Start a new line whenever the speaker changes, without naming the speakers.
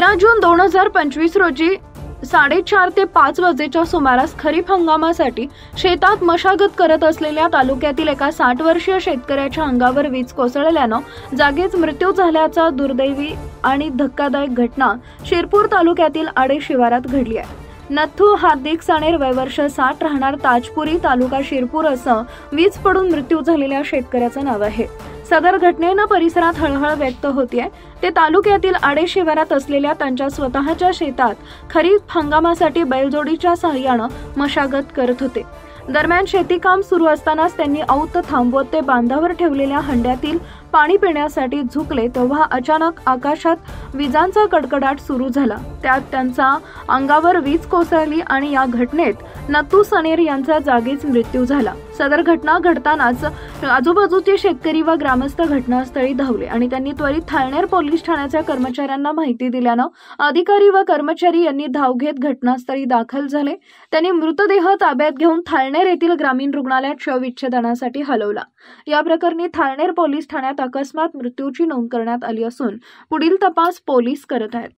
13 जून 2025 रोजी 4:30 ते 5 वाजेच्या सुमारास खरीप हंगामासाठी शेतात मशागत करत असलेल्या तालुक्यातील एका 60 वर्षीय शेतकऱ्याच्या अंगावर वीज कोसळल्यानं जागीच मृत्यू झाल्याचा दुर्दैवी आणि धक्कादायक घटना शिरपूर तालुक्यातील आडे शिवारात घडली आहे। नथू हार्दिक सानेर वय वर्ष 60 राहणार ताजपुरी तालुका शिरपूर असं वीज पडून मृत्यू झालेल्या शेतकऱ्याचं नाव आहे। सदर घटनेनं परिसरात हळहळ व्यक्त होतीये। ते तालुक्यातील आडे शिवारात असलेल्या त्यांच्या स्वतःच्या शेतात खरीप हंगामासाठी बैलजोडीच्या सहाय्यानं मशागत करत होते। दरम्यान शेती काम सुरू असतानाच त्यांनी औत थांबवत ते बांधावर ठेवलेल्या हंड्यातील पाणी पिण्यासाठी झुकले तेव्हा अचानक आकाशात विजांचा कडकडाट सुरू झाला। त्यात त्यांचा अंगावर वीज कोसळली आणि या घटनेत नथू सनेर यांचा जागीच मृत्यू झाला। सदर घटना घडतानाच आजूबाजूचे शेतकरी व ग्रामस्थ घटनास्थळी धावले आणि त्यांनी त्वरित थाळनेर पोलीस ठाण्याच्या कर्मचाऱ्यांना माहिती दिल्यानं अधिकारी व कर्मचारी यांनी धाव घेत घटनास्थळी दाखल झाले। त्यांनी मृतदेह ताब्यात घेऊन थाळनेर येथील ग्रामीण रुग्णालयात शवविच्छेदनासाठी हलवला। या प्रकरणी थाळनेर पोलीस ठाण्यात अकस्मात मृत्यूची नोंद करण्यात आली असून पुढील तपास पोलीस करत आहेत।